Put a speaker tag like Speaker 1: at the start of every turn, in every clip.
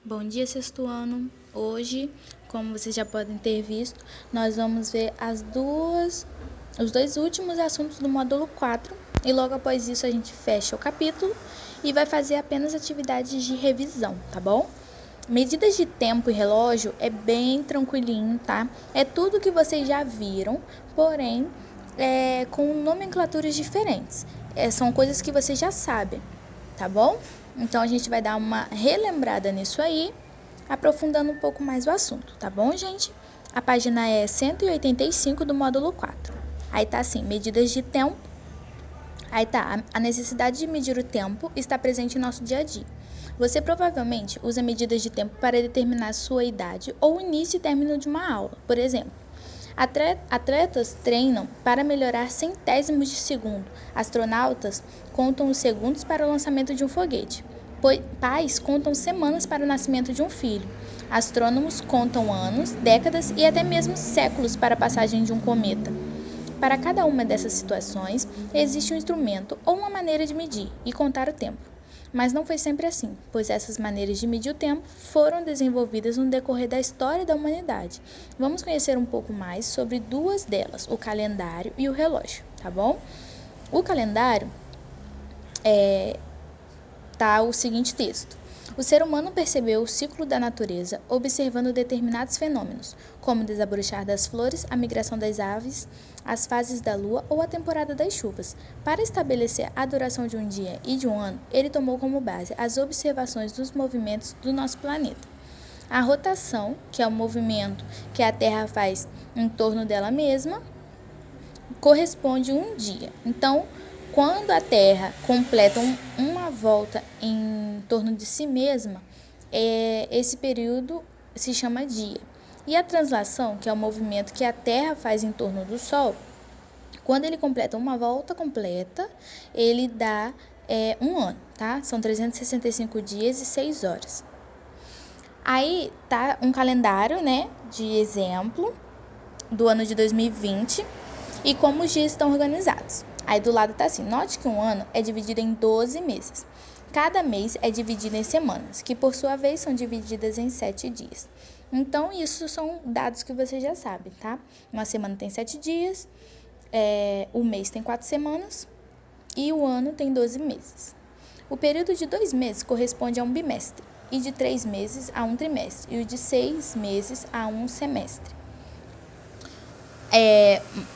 Speaker 1: Bom dia, sexto ano. Hoje, como vocês já podem ter visto, nós vamos ver os dois últimos assuntos do módulo 4 e logo após isso a gente fecha o capítulo e vai fazer apenas atividades de revisão, tá bom? Medidas de tempo e relógio é bem tranquilinho, tá? É tudo que vocês já viram, porém com nomenclaturas diferentes. São coisas que vocês já sabem, tá bom? Então a gente vai dar uma relembrada nisso aí, aprofundando um pouco mais o assunto, tá bom, gente? A página é 185 do módulo 4. Aí tá assim, medidas de tempo. Aí tá, a necessidade de medir o tempo está presente em nosso dia a dia. Você provavelmente usa medidas de tempo para determinar sua idade ou o início e término de uma aula. Por exemplo, atletas treinam para melhorar centésimos de segundo. Astronautas contam os segundos para o lançamento de um foguete. Pais contam semanas para o nascimento de um filho. Astrônomos contam anos, décadas e até mesmo séculos para a passagem de um cometa. Para cada uma dessas situações, existe um instrumento ou uma maneira de medir e contar o tempo. Mas não foi sempre assim, pois essas maneiras de medir o tempo foram desenvolvidas no decorrer da história da humanidade. Vamos conhecer um pouco mais sobre duas delas, o calendário e o relógio, tá bom? O calendário tá o seguinte texto. O ser humano percebeu o ciclo da natureza observando determinados fenômenos, como o desabrochar das flores, a migração das aves, as fases da lua ou a temporada das chuvas. Para estabelecer a duração de um dia e de um ano, ele tomou como base as observações dos movimentos do nosso planeta. A rotação, que é o movimento que a Terra faz em torno dela mesma, corresponde a um dia. Então, quando a Terra completa uma volta em torno de si mesma, esse período se chama dia. E a translação, que é o movimento que a Terra faz em torno do Sol, quando ele completa uma volta completa, ele dá um ano, tá? São 365 dias e 6 horas. Aí tá um calendário, né, de exemplo do ano de 2020 e como os dias estão organizados. Aí do lado tá assim, note que um ano é dividido em 12 meses. Cada mês é dividido em semanas, que por sua vez são divididas em 7 dias. Então, isso são dados que você já sabe, tá? Uma semana tem 7 dias, o mês tem 4 semanas e o ano tem 12 meses. O período de 2 meses corresponde a um bimestre, e de 3 meses a um trimestre, e o de 6 meses a um semestre.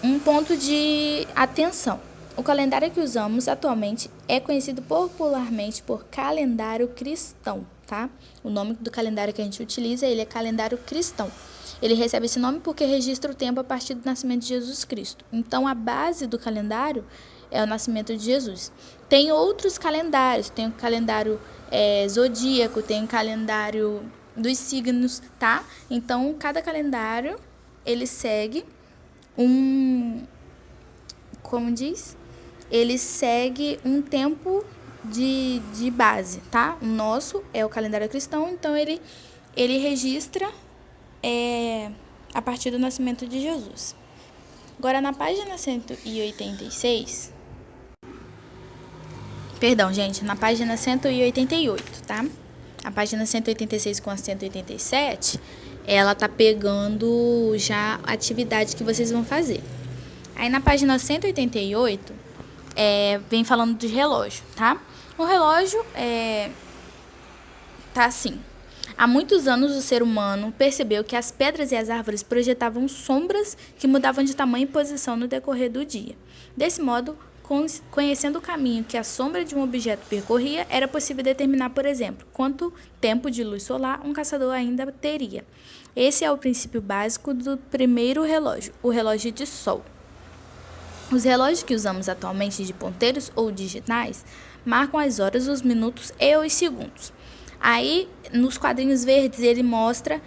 Speaker 1: Um ponto de atenção. O calendário que usamos atualmente é conhecido popularmente por calendário cristão, tá? O nome do calendário que a gente utiliza, ele é calendário cristão. Ele recebe esse nome porque registra o tempo a partir do nascimento de Jesus Cristo. Então, a base do calendário é o nascimento de Jesus. Tem outros calendários, tem o calendário zodíaco, tem o calendário dos signos, tá? Então, cada calendário, ele segue ele segue um tempo de base, tá? O nosso é o calendário cristão, então ele registra a partir do nascimento de Jesus. Agora, na página 186... Perdão, gente, na página 188, tá? A página 186 com a 187, ela tá pegando já a atividade que vocês vão fazer. Aí na página 188, vem falando de relógio, tá? O relógio tá assim. Há muitos anos o ser humano percebeu que as pedras e as árvores projetavam sombras que mudavam de tamanho e posição no decorrer do dia. Desse modo, conhecendo o caminho que a sombra de um objeto percorria, era possível determinar, por exemplo, quanto tempo de luz solar um caçador ainda teria. Esse é o princípio básico do primeiro relógio, o relógio de sol. Os relógios que usamos atualmente de ponteiros ou digitais marcam as horas, os minutos e os segundos. Aí, nos quadrinhos verdes, ele mostra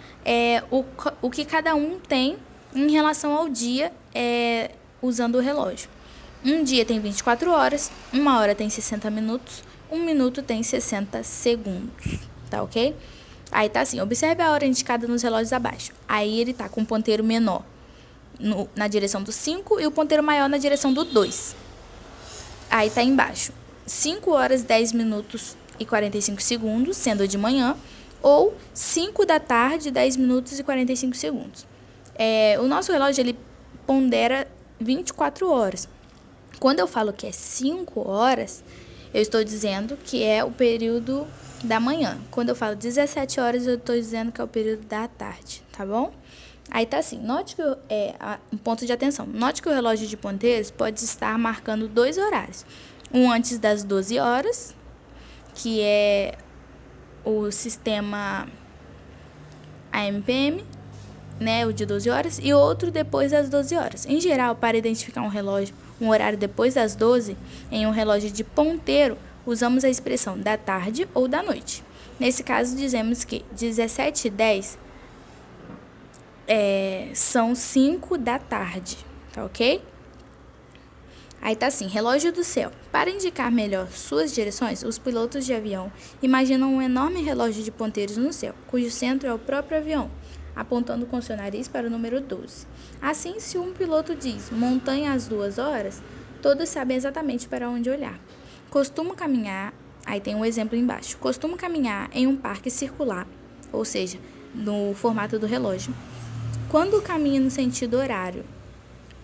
Speaker 1: o que cada um tem em relação ao dia usando o relógio. Um dia tem 24 horas, uma hora tem 60 minutos, um minuto tem 60 segundos, tá ok? Aí tá assim, observe a hora indicada nos relógios abaixo. Aí ele tá com o ponteiro menor na direção do 5 e o ponteiro maior na direção do 2. Aí tá embaixo, 5 horas, 10 minutos e 45 segundos, sendo de manhã, ou 5 da tarde, 10 minutos e 45 segundos. O nosso relógio, ele pondera 24 horas. Quando eu falo que é 5 horas, eu estou dizendo que é o período da manhã. Quando eu falo 17 horas, eu estou dizendo que é o período da tarde, tá bom? Aí tá assim, note que um ponto de atenção. Note que o relógio de ponteiros pode estar marcando 2 horários. Um antes das 12 horas, que é o sistema AMPM, né, o de 12 horas, e outro depois das 12 horas. Em geral, para identificar um horário depois das 12, em um relógio de ponteiro, usamos a expressão da tarde ou da noite. Nesse caso, dizemos que 17h10 são 5 da tarde, tá ok? Aí tá assim, relógio do céu. Para indicar melhor suas direções, os pilotos de avião imaginam um enorme relógio de ponteiros no céu, cujo centro é o próprio avião, apontando com seu nariz para o número 12. Assim, se um piloto diz montanha às 2 horas, todos sabem exatamente para onde olhar. Costumo caminhar, aí tem um exemplo embaixo, costumo caminhar em um parque circular, ou seja, no formato do relógio. Quando caminha no sentido horário,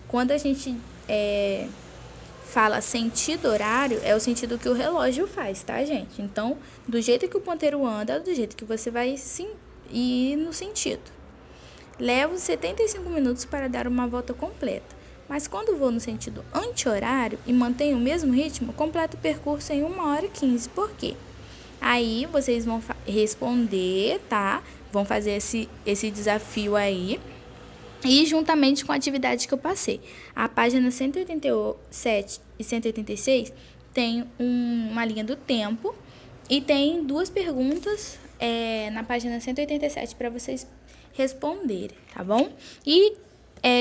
Speaker 1: quando a gente fala sentido horário, é o sentido que o relógio faz, tá, gente? Então, do jeito que o ponteiro anda, é do jeito que você vai ir no sentido. Levo 75 minutos para dar uma volta completa, mas quando vou no sentido anti-horário e mantenho o mesmo ritmo, completo o percurso em 1h15. Por quê? Aí vocês vão responder, tá? Vão fazer esse desafio aí. E juntamente com a atividade que eu passei. A página 187 e 186 tem uma linha do tempo e tem 2 perguntas na página 187 para vocês responderem, tá bom? E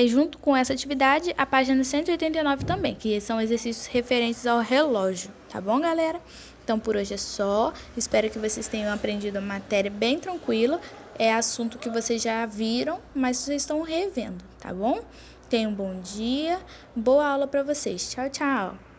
Speaker 1: junto com essa atividade, a página 189 também, que são exercícios referentes ao relógio, tá bom, galera? Então, por hoje é só. Espero que vocês tenham aprendido a matéria bem tranquila. É assunto que vocês já viram, mas vocês estão revendo, tá bom? Tenham um bom dia, boa aula para vocês. Tchau, tchau!